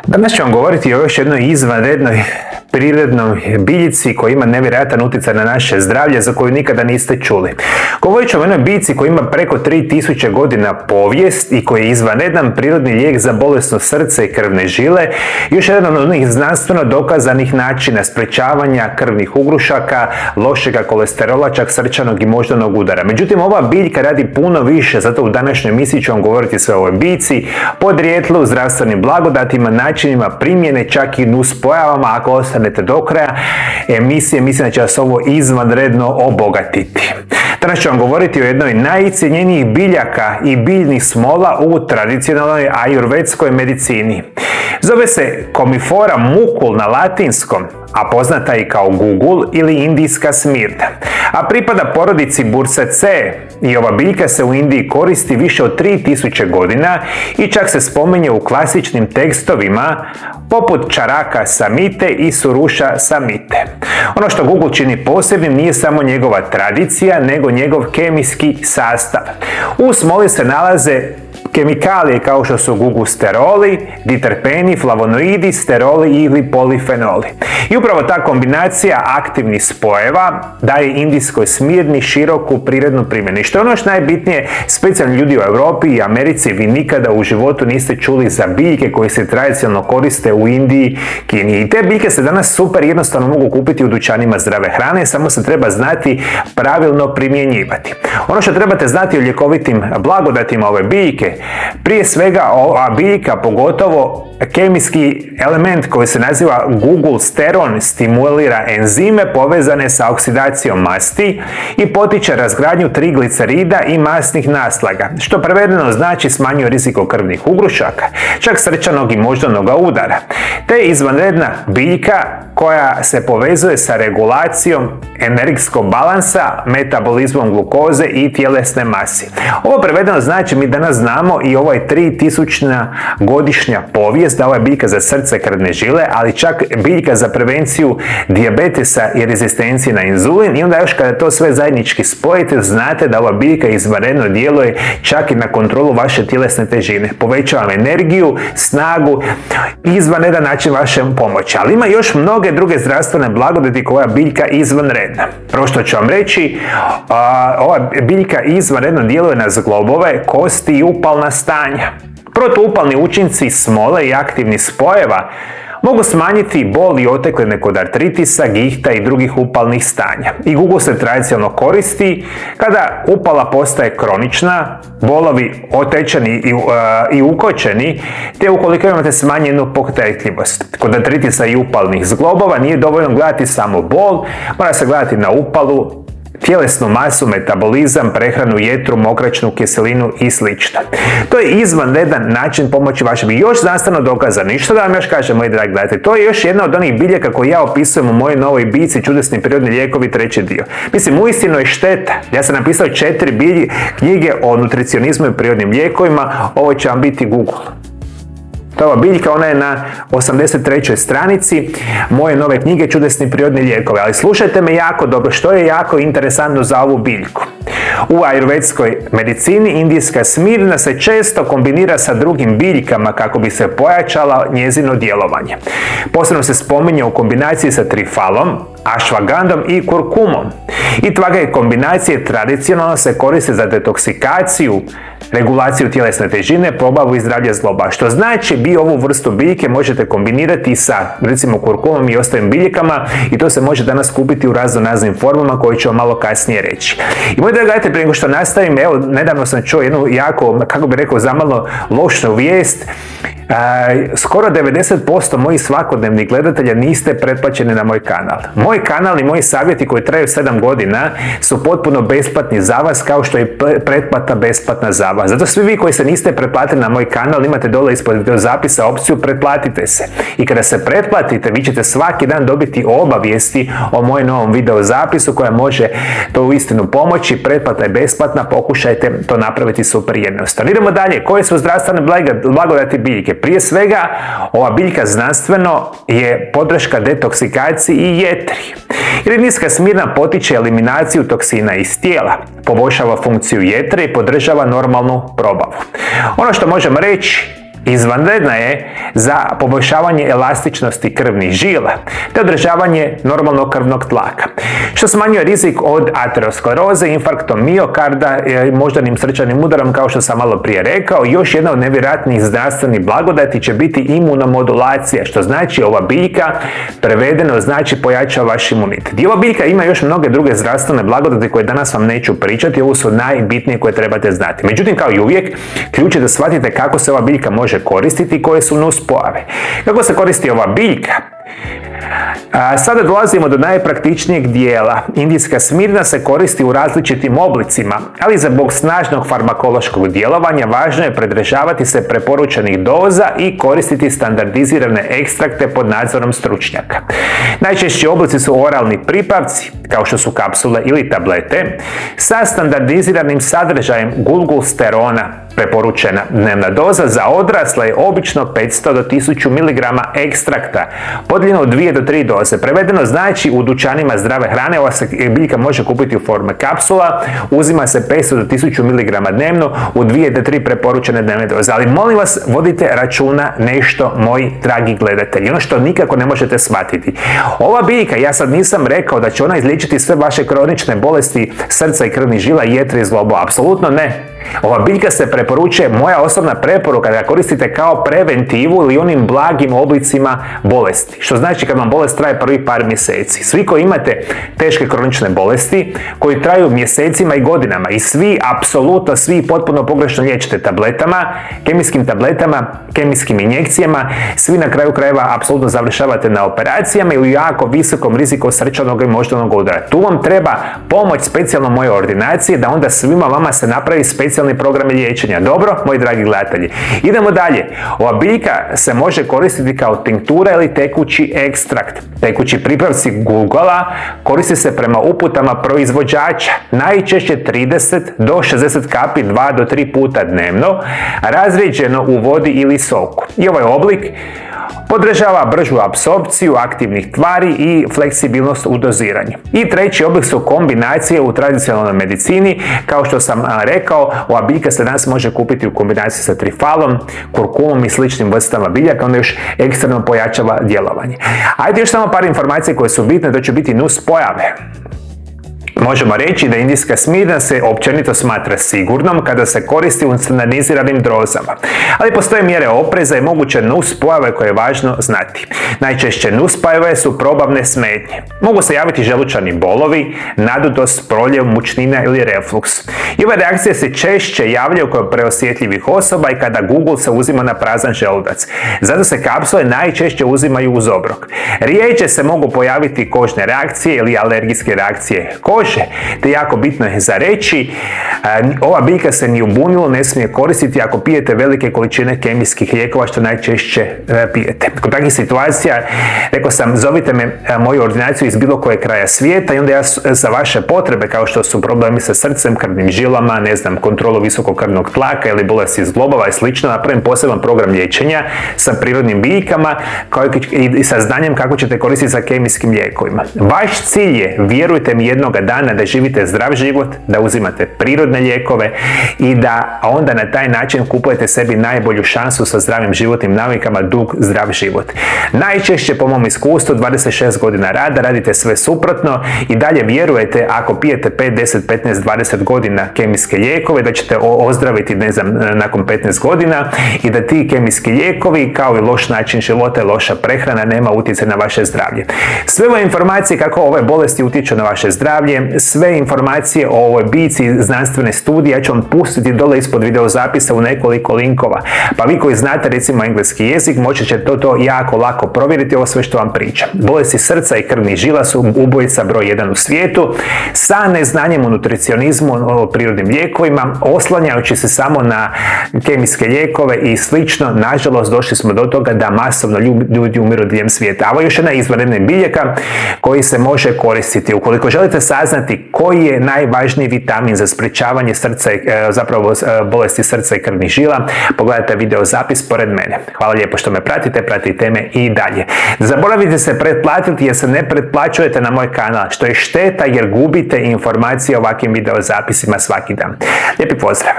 Danas ću vam govoriti o još jednoj izvanrednoj prirodnoj biljci koja ima nevjerojatan utjecaj na naše zdravlje za koju nikada niste čuli. Govorit ću o jednoj biljci koja ima preko 3000 godina povijest i koji je izvanredan prirodni lijek za bolesno srce i krvne žile. Još jedan od onih znanstveno dokazanih načina sprečavanja krvnih ugrušaka, lošega kolesterola, čak srčanog i moždanog udara. Međutim, ova biljka radi puno više, zato u današnjoj emisiji ću vam govoriti sve o ovoj biljci, podrijetlu, zdravstvenim blagodatima, načinima primjene, čak i nuspojavama. Ako ostanete do kraja emisije, mislim da će vas ovo izvanredno obogatiti. Danas ću vam govoriti o jednoj najcijenjenijih biljaka i biljnih smola u tradicionalnoj ajurvedskoj medicini. Zove se Commiphora mucul na latinskom, a poznata i kao gugul ili indijska smirda, a pripada porodici Bursaceae i ova biljka se u Indiji koristi više od 3000 godina i čak se spominje u klasičnim tekstovima poput Čaraka Samhite i Suruša Samhite. Ono što gugul čini posebnim nije samo njegova tradicija, nego njegov kemijski sastav. U smoli se nalaze kemikalije kao što su gugusteroli, diterpeni, flavonoidi, steroli ili polifenoli. I upravo ta kombinacija aktivnih spojeva daje indijskoj smirdi široku prirodnu primjenu. I što je ono što najbitnije, specijalni ljudi u Europi i Americi, vi nikada u životu niste čuli za biljke koje se tradicionalno koriste u Indiji, Kini. I te biljke se danas super jednostavno mogu kupiti u dućanima zdrave hrane, samo se treba znati pravilno primjenjivati. Ono što trebate znati o ljekovitim blagodatima ove biljke, prije svega ova biljka, pogotovo kemijski element koji se naziva gugulsteron, stimulira enzime povezane sa oksidacijom masti i potiče razgradnju triglicerida i masnih naslaga, što prevedeno znači smanjuje rizik krvnih ugrušaka, čak srčanog i moždanog udara. Te je izvanredna biljka koja se povezuje sa regulacijom energijskog balansa, metabolizmom glukoze i tjelesne mase. Ovo prevedeno znači mi danas znamo i ovo je 3000 godišnja povijest da ova je biljka za srce, krvne žile, ali čak biljka za prevenciju dijabetesa i rezistencije na inzulin, i onda još kada to sve zajednički spojite, znate da ova biljka izvanredno djeluje čak i na kontrolu vaše tjelesne težine. Povećava vam energiju, snagu, izvanredan način vaše pomoći. Ali ima još mnoge druge zdravstvene blagodati koja je biljka izvanredna. Prvo što ću vam reći, ova biljka izvanredno djeluje na zglobove, kosti i upalna stanja. Protuupalni učinci smole i aktivnih spojeva mogu smanjiti bol i otekline kod artritisa, gihta i drugih upalnih stanja. I gugul se tradicionalno koristi kada upala postaje kronična, bolovi otečeni i ukočeni, te ukoliko imate smanjenu pokretljivost. Kod artritisa i upalnih zglobova nije dovoljno gledati samo bol, mora se gledati na upalu, tjelesnu masu, metabolizam, prehranu, jetru, mokraćnu kiselinu i sl. To je izvanredan način pomoći vašem i još znanstveno dokazano. I što da vam još kažem, moji dragi gledatelji, to je još jedna od onih biljaka koje ja opisujem u mojoj novoj biljci Čudesni prirodni lijekovi 3. dio. Mislim, uistinu je šteta. Ja sam napisao 4 knjige o nutricionizmu i prirodnim lijekovima, ovo će vam biti Google. To je ova biljka, ona je na 83. stranici moje nove knjige Čudesni prirodni lijekovi. Ali slušajte me jako dobro, što je jako interesantno za ovu biljku. U ajurvedskoj medicini indijska smirna se često kombinira sa drugim biljkama kako bi se pojačala njezino djelovanje. Posebno se spominje u kombinaciji sa trifalom, ašvagandom i kurkumom. I tvage kombinacije tradicionalno se koriste za detoksikaciju, regulaciju tjelesne težine, probavu i zdravlje zgloba. Što znači vi ovu vrstu biljke možete kombinirati sa recimo kurkumom i ostalim biljkama i to se može danas kupiti u raznoraznim formama koje ću vam malo kasnije reći. I moji dragi gledatelji, prije nego što nastavim, evo nedavno sam čuo jednu jako, kako bih rekao, zamalo lošu vijest. Skoro 90% mojih svakodnevnih gledatelja niste pretplaćeni na moj kanal. Moj kanal i moji savjeti koji traju 7 godina su potpuno besplatni za vas, kao što je pretplata besplatna za vas. Zato svi vi koji se niste pretplatili na moj kanal, imate dole ispod video zapisa opciju pretplatite se. I kada se pretplatite, vi ćete svaki dan dobiti obavijesti o mojem novom video zapisu koja može to uistinu pomoći. Pretplata je besplatna, pokušajte to napraviti super jednostavno. Idemo dalje. Koje su zdravstvene blagodati biljke? Prije svega, ova biljka znanstveno je podrška detoksikaciji i jetri. Jer indijska smirna potiče eliminaciju toksina iz tijela, poboljšava funkciju jetre i podržava normalnu probavu. Ono što možemo reći, Izvanredna je za poboljšavanje elastičnosti krvnih žila te održavanje normalnog krvnog tlaka, što smanjuje rizik od ateroskleroze, infarktom miokarda, moždanim srčanim udarom, kao što sam malo prije rekao. Još jedna od nevjerojatnih zdravstvenih blagodati će biti imunomodulacija, što znači ova biljka prevedeno znači pojačava vaš imunitet. I ova biljka ima još mnoge druge zdravstvene blagodati koje danas vam neću pričati, ovo su najbitnije koje trebate znati. Međutim, kao i uvijek, ključ je da shvatite kako se ova biljka može koristiti i koje su nuspojave. Kako se koristi ova biljka? Sada dolazimo do najpraktičnijeg dijela. Indijska smirna se koristi u različitim oblicima, ali zbog snažnog farmakološkog djelovanja važno je pridržavati se preporučenih doza i koristiti standardizirane ekstrakte pod nadzorom stručnjaka. Najčešći oblici su oralni pripravci, kao što su kapsule ili tablete, sa standardiziranim sadržajem gulgusterona. Preporučena dnevna doza za odrasle je obično 500 do 1000 mg ekstrakta, podijeljeno u 2 do 3 doze. Prevedeno znači u dućanima zdrave hrane ova se biljka može kupiti u forme kapsula, uzima se 500 do 1000 mg dnevno u 2 do 3 preporučene dnevne doze. Ali molim vas, vodite računa nešto, moji dragi gledatelji, ono što nikako ne možete shvatiti. Ova biljka, ja sad nisam rekao da će ona izliječiti sve vaše kronične bolesti srca i krvnih žila, jetre i zlobo, apsolutno ne. Ova biljka se preporučuje, moja osobna preporuka, da ga koristite kao preventivu ili onim blagim oblicima bolesti. Što znači kad vam bolest traje prvih par mjeseci. Svi koji imate teške kronične bolesti, koji traju mjesecima i godinama i svi, apsolutno svi potpuno pogrešno liječite tabletama, kemijskim injekcijama, svi na kraju krajeva apsolutno završavate na operacijama ili u jako visokom riziku srčanog i moždanog udara. Tu vam treba pomoć specijalno moje ordinacije da onda svima vama se napravi specijalni program liječenja. Dobro, moji dragi gledatelji. Idemo dalje. Ova biljka se može koristiti kao tinktura ili tekući ekstrakt. Tekući pripravci gulgola koristi se prema uputama proizvođača, najčešće 30 do 60 kapi 2 do 3 puta dnevno, razrijeđeno u vodi ili soku. I ovaj oblik podržava bržu apsorpciju aktivnih tvari i fleksibilnost u doziranju. I treći oblik su kombinacije u tradicionalnoj medicini. Kao što sam rekao, ova biljka se danas može kupiti u kombinaciji sa trifalom, kurkumom i sličnim vrstama biljaka, onda još ekstremno pojačava djelovanje. Ajde još samo par informacija koje su bitne, to će biti nuspojave. Možemo reći da indijska smirna se općenito smatra sigurnom kada se koristi u standardiziranim dozama, ali postoje mjere opreza i moguće nuspojave koje je važno znati. Najčešće nuspojave su probavne smetnje. Mogu se javiti želučani bolovi, nadutost, proljev, mučnina ili refluks. I ove reakcije se češće javljaju kod preosjetljivih osoba i kada Google se uzima na prazan želudac. Zato se kapsule najčešće uzimaju uz obrok. Rijeđe se mogu pojaviti kožne reakcije ili alergijske reakcije kože, te jako bitno je za reći, ova biljka se ni u bunilu ne smije koristiti ako pijete velike količine kemijskih lijekova, što najčešće pijete. Kod takvih situacija, rekao sam, zovite me moju ordinaciju iz bilo koje kraja svijeta i onda ja za vaše potrebe, kao što su problemi sa srcem, krvnim žilama, kontrolu visokog krvnog tlaka ili bolesti zglobova i slično, napravim poseban program liječenja sa prirodnim biljkama i sa znanjem kako ćete koristiti sa kemijskim lijekovima. Vaš cilj je, vjerujte mi, jednoga dana da živite zdrav život, da uzimate prirodne lijekove i da onda na taj način kupujete sebi najbolju šansu sa zdravim životnim navikama, dug, zdrav život. Najčešće, po mom iskustvu, 26 godina rada, radite sve suprotno i dalje vjerujete, ako pijete 5, 10, 15, 20 godina kemijske lijekove, da ćete ozdraviti, nakon 15 godina i da ti kemijski lijekovi, kao i loš način života i loša prehrana, nema utjecaj na vaše zdravlje. Sve ove informacije kako ove bolesti utječu na vaše zdravlje, sve informacije o ovoj biljci, znanstvene studije, ja ću vam pustiti dole ispod video zapisa u nekoliko linkova. Pa vi koji znate recimo engleski jezik, moći ćete to jako lako provjeriti, ovo sve što vam pričam. Bolesti srca i krvnih žila su ubojica broj 1 u svijetu. Sa neznanjem o nutricionizmu, o prirodnim lijekovima, oslanjajući se samo na kemijske lijekove i slično, nažalost došli smo do toga da masovno ljudi umiru diljem svijeta. A ovo je još jedna izvanredna biljaka koji se može koristiti. Ukoliko želite saznati koji je najvažniji vitamin za sprječavanje bolesti srca i krvnih žila, pogledajte video zapis pored mene. Hvala lijepo što me pratite me i dalje. Ne zaboravite se pretplatiti jer se ne pretplaćujete na moj kanal, što je šteta jer gubite informacije o ovakvim video zapisima svaki dan. Lijepi pozdrav!